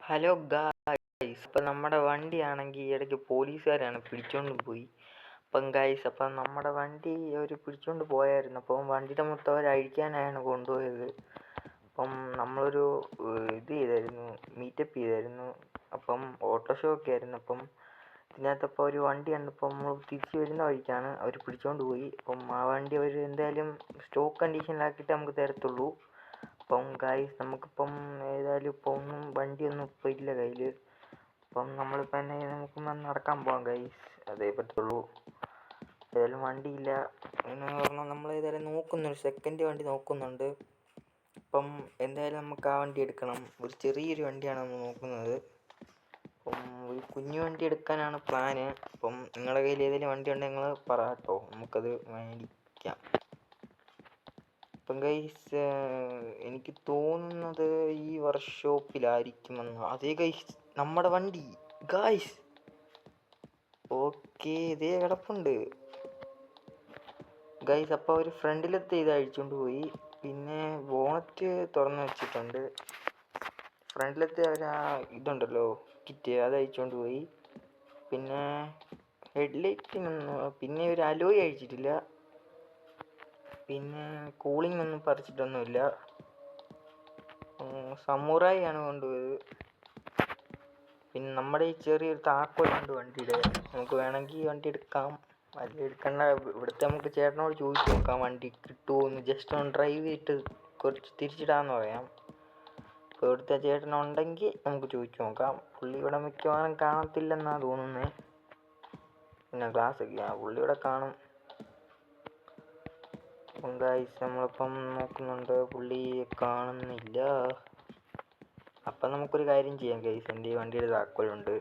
Hello guys, അപ്പം നമ്മുടെ വണ്ടിയാണെങ്കിൽ ഈ ഇടയ്ക്ക് പോലീസുകാരാണ് പിടിച്ചോണ്ട് പോയി. അപ്പം നമ്മുടെ വണ്ടി അവർ പിടിച്ചോണ്ട് പോയായിരുന്നു. അപ്പം വണ്ടിയുടെ മൊത്തം അവർ അഴിക്കാനായാണ് കൊണ്ടുപോയത്. അപ്പം നമ്മളൊരു ഇത് ചെയ്തായിരുന്നു, മീറ്റപ്പ് ചെയ്തായിരുന്നു. അപ്പം ഓട്ടോ ഒക്കെ ആയിരുന്നു. അപ്പം ഇതിനകത്തപ്പോൾ ഒരു വണ്ടി കണ്ടപ്പോൾ നമ്മൾ തിരിച്ച് വരുന്ന വഴിക്കാണ് അവർ പിടിച്ചോണ്ട് പോയി. അപ്പം ആ വണ്ടി അവർ എന്തായാലും സ്റ്റോക്ക് കണ്ടീഷനിലാക്കിയിട്ട് നമുക്ക് തരത്തുള്ളൂ. അപ്പം ഗായ്സ്, നമുക്കിപ്പം ഏതായാലും ഇപ്പം വണ്ടിയൊന്നും ഇപ്പം ഇല്ല കയ്യിൽ. അപ്പം നമ്മളിപ്പോൾ തന്നെ നമുക്കിപ്പം നടക്കാൻ പോകാം ഗായ്സ്, അതേ പറ്റുള്ളൂ. ഏതായാലും വണ്ടിയില്ല എന്ന് പറഞ്ഞാൽ നമ്മൾ ഏതായാലും നോക്കുന്നുണ്ട്, സെക്കൻഡ് വണ്ടി നോക്കുന്നുണ്ട്. അപ്പം എന്തായാലും നമുക്ക് ആ വണ്ടി എടുക്കണം. ഒരു ചെറിയൊരു വണ്ടിയാണ് നമ്മൾ നോക്കുന്നത്. അപ്പം ഒരു കുഞ്ഞു വണ്ടി എടുക്കാനാണ് പ്ലാന്. അപ്പം നിങ്ങളുടെ കയ്യിൽ ഏതെങ്കിലും വണ്ടി ഉണ്ടെങ്കിൽ നിങ്ങൾ പറ കേട്ടോ, നമുക്കത് മേടിക്കാം. അപ്പം ഗൈസ്, എനിക്ക് തോന്നുന്നത് ഈ വർക്ക്ഷോപ്പിലായിരിക്കുമെന്ന്. അതേ ഗൈസ്, നമ്മുടെ വണ്ടി ഗൈസ്. ഓക്കെ, ഇതേ കിടപ്പുണ്ട് ഗൈസ്. അപ്പോൾ അവർ ഫ്രണ്ടിലത്തെ ഇത് അഴിച്ചുകൊണ്ട് പോയി. പിന്നെ ബോണറ്റ് തുറന്ന് വെച്ചിട്ടുണ്ട്. ഫ്രണ്ടിലത്തെ അവർ ആ ഇതുണ്ടല്ലോ കിറ്റ്, അത് അഴിച്ചുകൊണ്ട് പോയി. പിന്നെ ഹെഡ്ലൈറ്റിനൊന്നും, പിന്നെ ഒരു അലോയ് അഴിച്ചിട്ടില്ല. പിന്നെ കൂളിംഗ് ഒന്നും പറിച്ചിട്ടൊന്നുമില്ല. സമുറായി ആണ് കൊണ്ടുപോയത്. പിന്നെ നമ്മുടെ ഈ ചെറിയൊരു താക്കോലുണ്ട് വണ്ടിയുടെ. നമുക്ക് വേണമെങ്കിൽ ഈ വണ്ടി എടുക്കാം, അല്ലെങ്കിൽ എടുക്കണ്ട. ഇവിടുത്തെ നമുക്ക് ചേട്ടനോട് ചോദിച്ചു നോക്കാം വണ്ടി കിട്ടുമോ എന്ന്. ജസ്റ്റ് ഒന്ന് ഡ്രൈവ് ചെയ്തിട്ട് കുറച്ച് തിരിച്ചിടാമെന്ന് പറയാം. ഇപ്പോൾ ഇവിടുത്തെ ചേട്ടനുണ്ടെങ്കിൽ നമുക്ക് ചോദിച്ചു നോക്കാം. പുള്ളി ഇവിടെ മിക്കവാറും കാണത്തില്ലെന്നാണ് തോന്നുന്നത്. പിന്നെ ഗ്ലാസ്സൊക്കെ പുള്ളി ഇവിടെ കാണും. ഗൈസ്, നമ്മളിപ്പം നോക്കുന്നുണ്ട്, പുള്ളി കാണുന്നില്ല. അപ്പം നമുക്കൊരു കാര്യം ചെയ്യാം ഗൈസ്, എൻ്റെ ഈ വണ്ടിയുടെ താക്കോലുണ്ട്,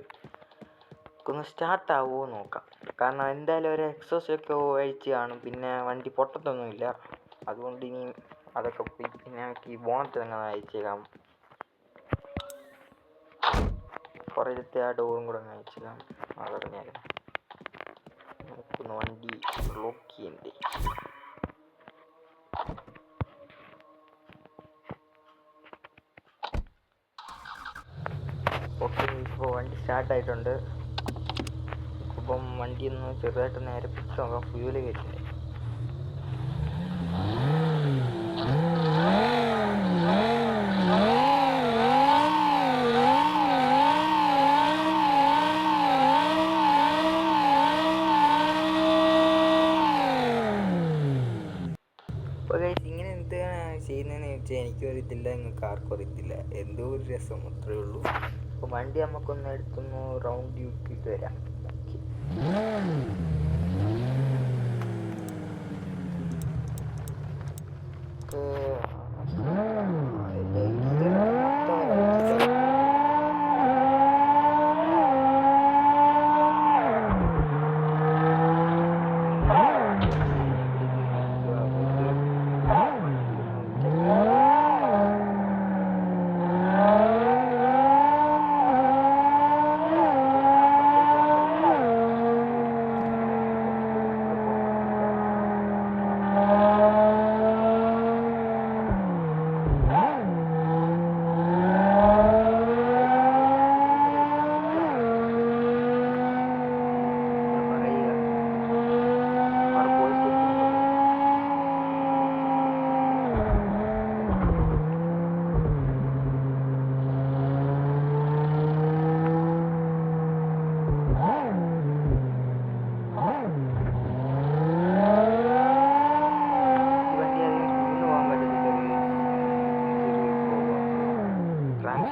ഒന്ന് സ്റ്റാർട്ടാവുമോ നോക്കാം. കാരണം എന്തായാലും ഒരു എക്സോസ്റ്റൊക്കെ അഴിച്ച് കാണും, പിന്നെ വണ്ടി പൊട്ടത്തൊന്നുമില്ല. അതുകൊണ്ട് ഇനി അതൊക്കെ പോയി പിന്നെ നമുക്ക് ഈ ബോണറ്റ് തന്നെ അയച്ചേക്കാം. പുറത്തെ ആ ഡോറും കൂടെ അങ്ങ് അയച്ചേക്കാം. അതറിഞ്ഞാലും നമുക്കൊന്ന് വണ്ടി ലോക്ക് ചെയ്യണ്ടേ. ഓക്കെ, ഇപ്പോൾ വണ്ടി സ്റ്റാർട്ടായിട്ടുണ്ട്. അപ്പം വണ്ടി ഒന്ന് ചെറുതായിട്ട് നേരെ പിടിച്ച് നോക്കാം. ഫ്യൂല് കയറ്റുന്നത് ഇങ്ങനെ എന്താണ് ചെയ്യുന്നതെന്ന് ചോദിച്ചാൽ എനിക്കും അറിയത്തില്ല, നിങ്ങൾക്ക് ആർക്കും അറിയത്തില്ല. എന്തോ ഒരു രസം അത്രയേ ഉള്ളൂ. അപ്പോൾ വണ്ടി നമുക്കൊന്ന് എടുത്തൊന്ന് റൗണ്ട് ഡ്യൂട്ടിയിട്ട് വരാം.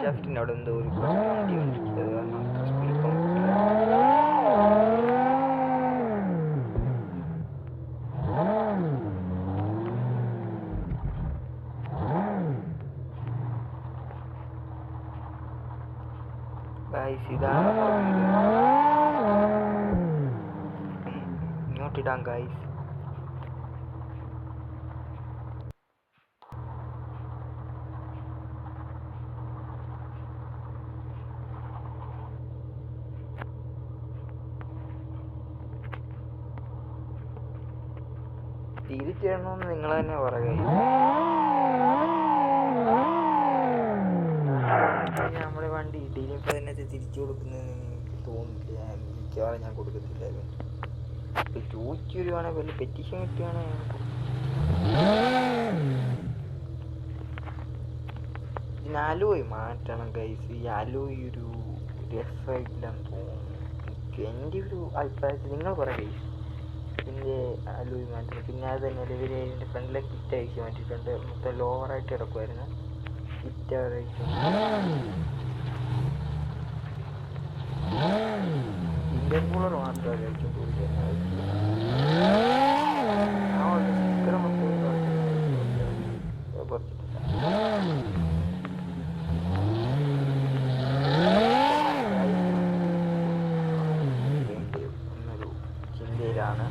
ഷാഫ്റ്റിൻ്റെ അവിടെ എന്തോ ഒരു പ്രശ്നം വണ്ടി ഉണ്ട്. അത് കാരണം അത്ര സ്പീഡിൽ പോകാൻ പറ്റില്ല. ഗൈസ്, ഇതാണ് ഇങ്ങോട്ടിടാം ഗൈസ്. തിരിച്ചിടണമെന്ന് നിങ്ങൾ തന്നെ പറയുക. നമ്മുടെ വണ്ടി ഇനിയിപ്പോൾ അതിനകത്ത് തിരിച്ചു കൊടുക്കുന്നതെന്ന് എനിക്ക് തോന്നുന്നില്ല. മിക്കവാറും ഞാൻ കൊടുക്കത്തില്ലായിരുന്നു. ഇപ്പോൾ ചോദിച്ചു വരുവാണെങ്കിൽ വലിയ പെറ്റീഷൻ കിട്ടുകയാണെങ്കിൽ ഇതിന് അലോയ് മാറ്റണം ഗൈസ്. ഈ അലോയ് ഒരു രസമില്ലെന്ന് തോന്നുന്നു എൻ്റെ ഒരു അഭിപ്രായത്തിൽ. നിങ്ങൾ പറയും ഇതിൻ്റെ അലോയ് മാറ്റണം. പിന്നെ അത് തന്നെ ഇവർ ഇതിൻ്റെ ഫ്രണ്ടിലെ കിറ്റ് അയച്ച് മാറ്റിയിട്ടുണ്ട്. മൊത്തം ലോവറായിട്ട് കിടക്കുമായിരുന്നു. കിറ്റ് അയച്ചു ഇന്ത്യൻ കൂളർ മാത്രമേ കഴിച്ചു കൊടുക്കുന്നത്. സ്റ്റിക്കർ മൊത്തം എന്നൊരു ചിന്തയിലാണ്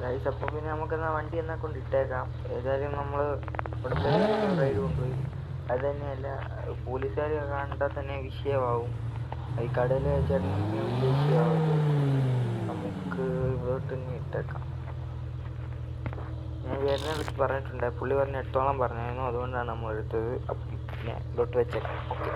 ഗൈസ്. അപ്പോൾ പിന്നെ നമുക്കെന്നാ വണ്ടി എന്നാൽ കൊണ്ട് ഇട്ടേക്കാം. ഏതായാലും നമ്മൾ ഇവിടെ റൈഡ് കൊണ്ടുപോയി. അത് തന്നെയല്ല പോലീസുകാർ കണ്ടാൽ തന്നെ വിഷയമാവും. ഈ കടയിൽ ചേട്ടൻ വിഷയമാവും. നമുക്ക് ഇവിടോട്ട് തന്നെ ഇട്ടേക്കാം. ഞാൻ ചേട്ടനെ വിളിച്ച് പറഞ്ഞിട്ടുണ്ട്. പുള്ളി പറഞ്ഞ് എടുത്തോളം പറഞ്ഞായിരുന്നു. അതുകൊണ്ടാണ് നമ്മൾ എടുത്തത്. അപ്പം പിന്നെ ഇവിടോട്ട് വെച്ചേക്കാം. ഓക്കെ.